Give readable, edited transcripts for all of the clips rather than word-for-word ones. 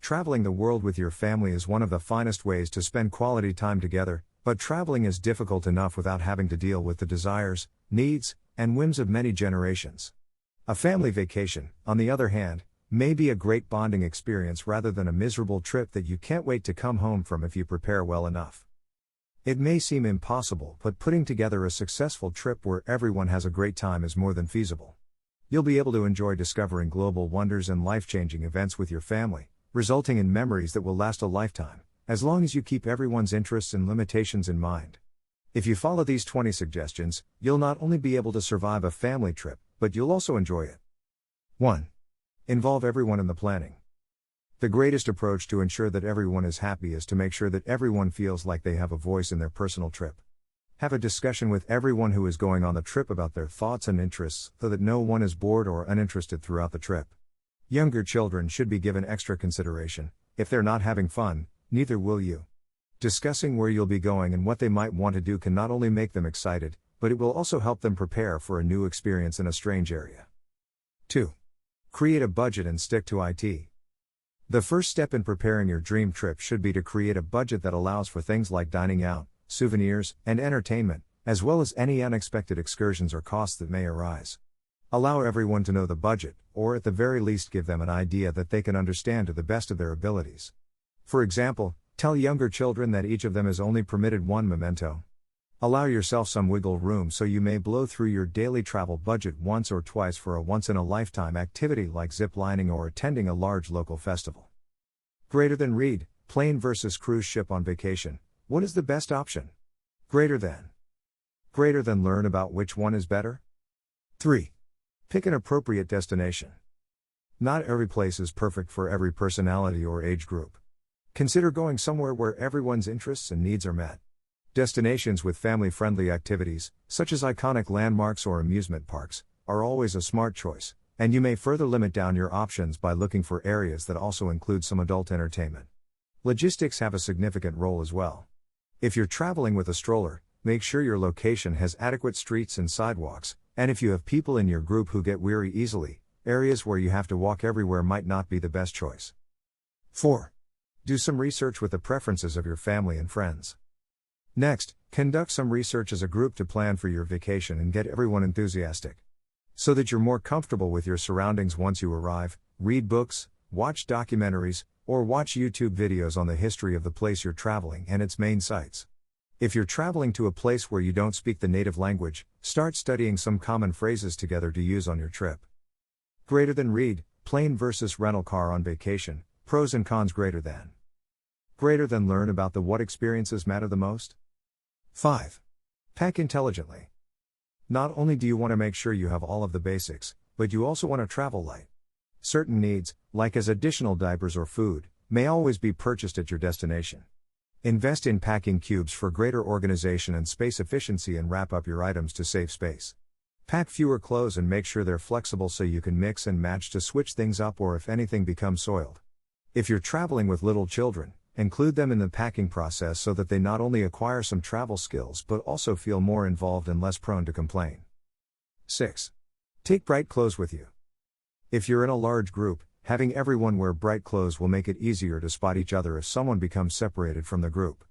Traveling the world with your family is one of the finest ways to spend quality time together, but traveling is difficult enough without having to deal with the desires, needs, and whims of many generations. A family vacation, on the other hand, may be a great bonding experience rather than a miserable trip that you can't wait to come home from if you prepare well enough. It may seem impossible, but putting together a successful trip where everyone has a great time is more than feasible. You'll be able to enjoy discovering global wonders and life-changing events with your family, resulting in memories that will last a lifetime, as long as you keep everyone's interests and limitations in mind. If you follow these 20 suggestions, you'll not only be able to survive a family trip, but you'll also enjoy it. 1. Involve everyone in the planning. The greatest approach to ensure that everyone is happy is to make sure that everyone feels like they have a voice in their personal trip. Have a discussion with everyone who is going on the trip about their thoughts and interests so that no one is bored or uninterested throughout the trip. Younger children should be given extra consideration. If they're not having fun, neither will you. Discussing where you'll be going and what they might want to do can not only make them excited, but it will also help them prepare for a new experience in a strange area. 2. Create a budget and stick to it. The first step in preparing your dream trip should be to create a budget that allows for things like dining out, souvenirs, and entertainment, as well as any unexpected excursions or costs that may arise. Allow everyone to know the budget, or at the very least give them an idea that they can understand to the best of their abilities. For example, tell younger children that each of them is only permitted one memento. Allow yourself some wiggle room so you may blow through your daily travel budget once or twice for a once-in-a-lifetime activity like zip-lining or attending a large local festival. Greater than read, plane versus cruise ship on vacation. What is the best option? Greater than. Greater than learn about which one is better? 3. Pick an appropriate destination. Not every place is perfect for every personality or age group. Consider going somewhere where everyone's interests and needs are met. Destinations with family-friendly activities, such as iconic landmarks or amusement parks, are always a smart choice, and you may further limit down your options by looking for areas that also include some adult entertainment. Logistics have a significant role as well. If you're traveling with a stroller, make sure your location has adequate streets and sidewalks, and if you have people in your group who get weary easily, areas where you have to walk everywhere might not be the best choice. 4. Do some research with the preferences of your family and friends. Next, conduct some research as a group to plan for your vacation and get everyone enthusiastic. So that you're more comfortable with your surroundings once you arrive, read books, watch documentaries, or watch YouTube videos on the history of the place you're traveling and its main sites. If you're traveling to a place where you don't speak the native language, start studying some common phrases together to use on your trip. Greater than read, plane versus rental car on vacation, pros and cons greater than. Greater than learn about the what experiences matter the most? 5. Pack intelligently. Not only do you want to make sure you have all of the basics, but you also want to travel light. Certain needs, like as additional diapers or food, may always be purchased at your destination. Invest in packing cubes for greater organization and space efficiency and wrap up your items to save space. Pack fewer clothes and make sure they're flexible so you can mix and match to switch things up or if anything becomes soiled. If you're traveling with little children, include them in the packing process so that they not only acquire some travel skills but also feel more involved and less prone to complain. 6. Take bright clothes with you. If you're in a large group, having everyone wear bright clothes will make it easier to spot each other if someone becomes separated from the group.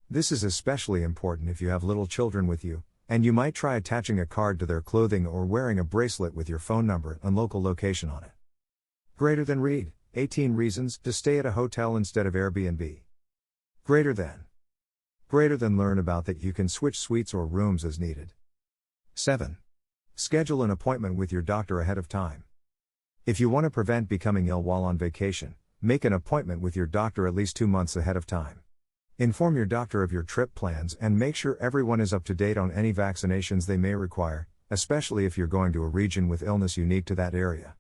This is especially important if you have little children with you, and you might try attaching a card to their clothing or wearing a bracelet with your phone number and local location on it. Greater than read, 18 reasons to stay at a hotel instead of Airbnb. Greater than. Greater than learn about that you can switch suites or rooms as needed. 7. Schedule an appointment with your doctor ahead of time. If you want to prevent becoming ill while on vacation, make an appointment with your doctor at least 2 months ahead of time. Inform your doctor of your trip plans and make sure everyone is up to date on any vaccinations they may require, especially if you're going to a region with illness unique to that area.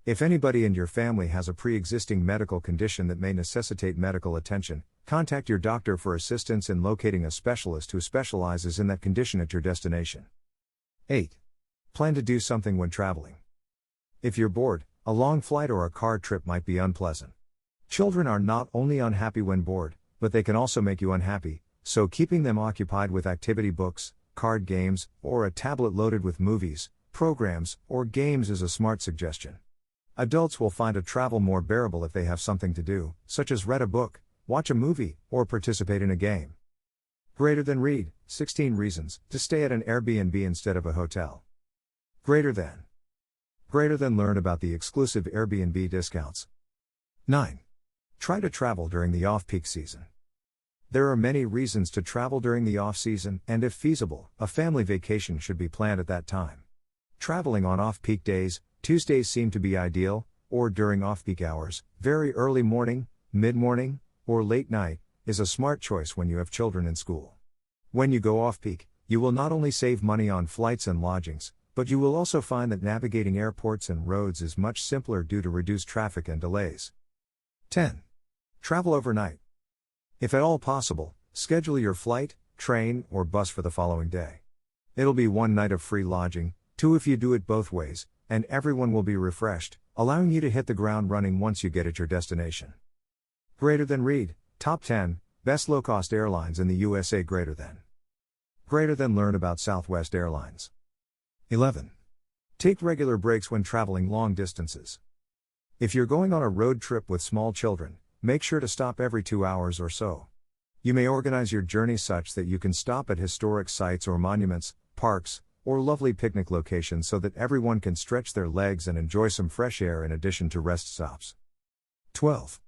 If anybody in your family has a pre-existing medical condition that may necessitate medical attention, contact your doctor for assistance in locating a specialist who specializes in that condition at your destination. 8. Plan to do something when traveling. If you're bored, a long flight or a car trip might be unpleasant. Children are not only unhappy when bored, but they can also make you unhappy, so keeping them occupied with activity books, card games, or a tablet loaded with movies, programs, or games is a smart suggestion. Adults will find a travel more bearable if they have something to do, such as read a book, watch a movie, or participate in a game. Greater than read, 16 reasons to stay at an Airbnb instead of a hotel. Greater than. Greater than learn about the exclusive Airbnb discounts. 9. Try to travel during the off-peak season. There are many reasons to travel during the off-season, and if feasible, a family vacation should be planned at that time. Traveling on off-peak days, Tuesdays seem to be ideal, or during off-peak hours, very early morning, mid-morning, or late night, is a smart choice when you have children in school. When you go off-peak, you will not only save money on flights and lodgings, but you will also find that navigating airports and roads is much simpler due to reduced traffic and delays. 10. Travel overnight. If at all possible, schedule your flight, train, or bus for the following day. It'll be 1 night of free lodging, 2 if you do it both ways, and everyone will be refreshed, allowing you to hit the ground running once you get at your destination. Greater than read, top 10, best low-cost airlines in the USA. Greater than learn about Southwest Airlines. 11. Take regular breaks when traveling long distances. If you're going on a road trip with small children, make sure to stop every 2 hours or so. You may organize your journey such that you can stop at historic sites or monuments, parks, or lovely picnic locations so that everyone can stretch their legs and enjoy some fresh air in addition to rest stops. 12.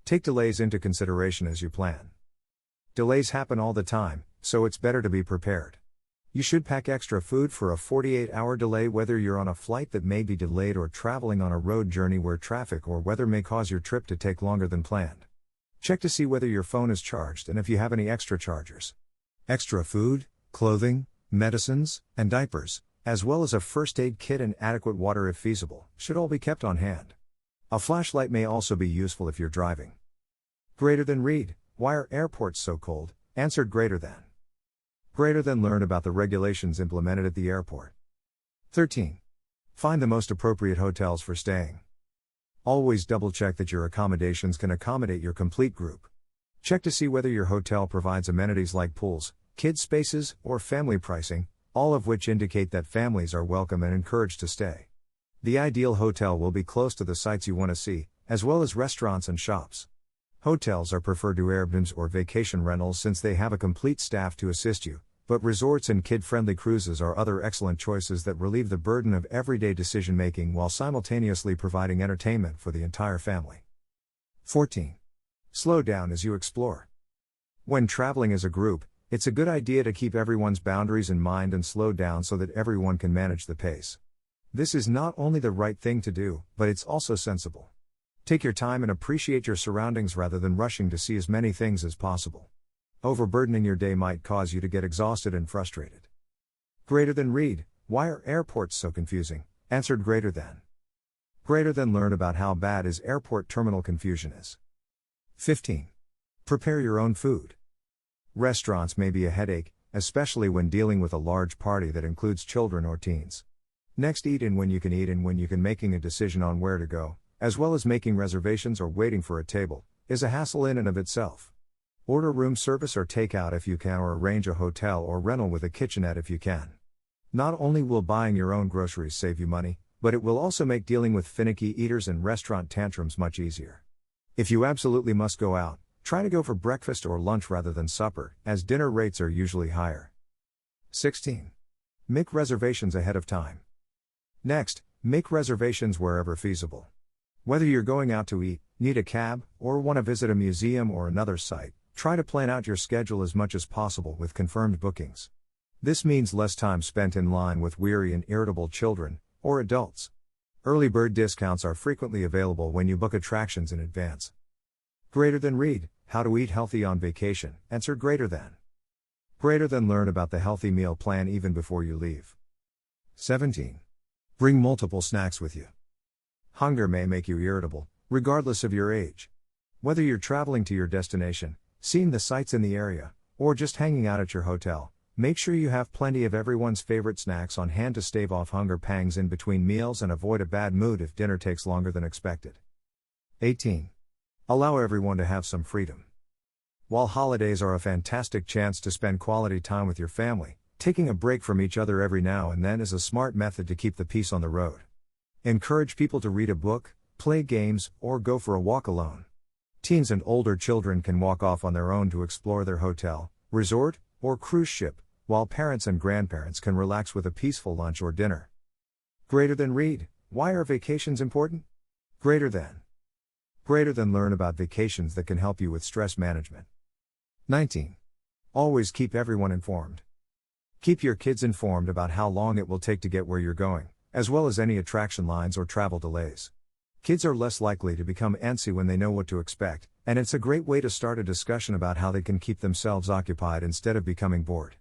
Take delays into consideration as you plan. Delays happen all the time, so it's better to be prepared. You should pack extra food for a 48-hour delay whether you're on a flight that may be delayed or traveling on a road journey where traffic or weather may cause your trip to take longer than planned. Check to see whether your phone is charged and if you have any extra chargers. Extra food, clothing, medicines, and diapers, as well as a first aid kit and adequate water if feasible, should all be kept on hand. A flashlight may also be useful if you're driving. Greater than read, why are airports so cold? Answered greater than. Greater than learn about the regulations implemented at the airport. 13. Find the most appropriate hotels for staying. Always double check that your accommodations can accommodate your complete group. Check to see whether your hotel provides amenities like pools, kids spaces, or family pricing, all of which indicate that families are welcome and encouraged to stay. The ideal hotel will be close to the sites you want to see, as well as restaurants and shops. Hotels are preferred to Airbnbs or vacation rentals since they have a complete staff to assist you, but resorts and kid-friendly cruises are other excellent choices that relieve the burden of everyday decision-making while simultaneously providing entertainment for the entire family. 14. Slow down as you explore. When traveling as a group, it's a good idea to keep everyone's boundaries in mind and slow down so that everyone can manage the pace. This is not only the right thing to do, but it's also sensible. Take your time and appreciate your surroundings rather than rushing to see as many things as possible. Overburdening your day might cause you to get exhausted and frustrated. Greater than read, why are airports so confusing? Answered greater than. Greater than learn about how bad is airport terminal confusion is. 15. Prepare your own food. Restaurants may be a headache, especially when dealing with a large party that includes children or teens. Next, eat in when you can eat and when you can. Making a decision on where to go, as well as making reservations or waiting for a table, is a hassle in and of itself. Order room service or takeout if you can, or arrange a hotel or rental with a kitchenette if you can. Not only will buying your own groceries save you money, but it will also make dealing with finicky eaters and restaurant tantrums much easier. If you absolutely must go out, try to go for breakfast or lunch rather than supper, as dinner rates are usually higher. 16. Make reservations ahead of time. Next, make reservations wherever feasible. Whether you're going out to eat, need a cab, or want to visit a museum or another site, try to plan out your schedule as much as possible with confirmed bookings. This means less time spent in line with weary and irritable children, or adults. Early bird discounts are frequently available when you book attractions in advance. Greater than read, how to eat healthy on vacation. Answer greater than. Greater than learn about the healthy meal plan even before you leave. 17. Bring multiple snacks with you. Hunger may make you irritable, regardless of your age. Whether you're traveling to your destination, seeing the sights in the area, or just hanging out at your hotel, make sure you have plenty of everyone's favorite snacks on hand to stave off hunger pangs in between meals and avoid a bad mood if dinner takes longer than expected. 18. Allow everyone to have some freedom. While holidays are a fantastic chance to spend quality time with your family, taking a break from each other every now and then is a smart method to keep the peace on the road. Encourage people to read a book, play games, or go for a walk alone. Teens and older children can walk off on their own to explore their hotel, resort, or cruise ship, while parents and grandparents can relax with a peaceful lunch or dinner. Greater than read. Why are vacations important? Greater than. Greater than learn about vacations that can help you with stress management. 19. Always keep everyone informed. Keep your kids informed about how long it will take to get where you're going, as well as any attraction lines or travel delays. Kids are less likely to become antsy when they know what to expect, and it's a great way to start a discussion about how they can keep themselves occupied instead of becoming bored.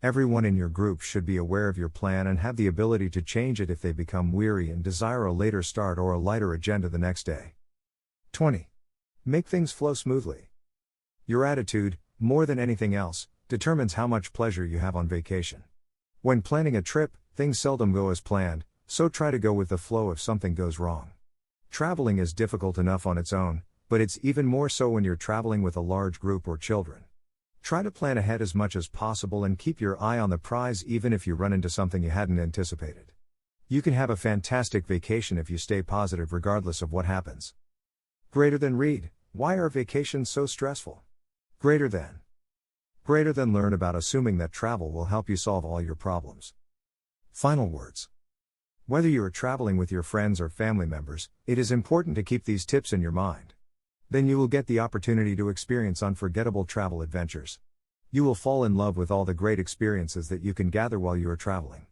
Everyone in your group should be aware of your plan and have the ability to change it if they become weary and desire a later start or a lighter agenda the next day. 20. Make things flow smoothly. Your attitude, more than anything else, determines how much pleasure you have on vacation. When planning a trip, things seldom go as planned, so try to go with the flow if something goes wrong. Traveling is difficult enough on its own, but it's even more so when you're traveling with a large group or children. Try to plan ahead as much as possible and keep your eye on the prize even if you run into something you hadn't anticipated. You can have a fantastic vacation if you stay positive regardless of what happens. Greater than read. Why are vacations so stressful? Greater than. Greater than learn about assuming that travel will help you solve all your problems. Final words. Whether you are traveling with your friends or family members, it is important to keep these tips in your mind. Then you will get the opportunity to experience unforgettable travel adventures. You will fall in love with all the great experiences that you can gather while you are traveling.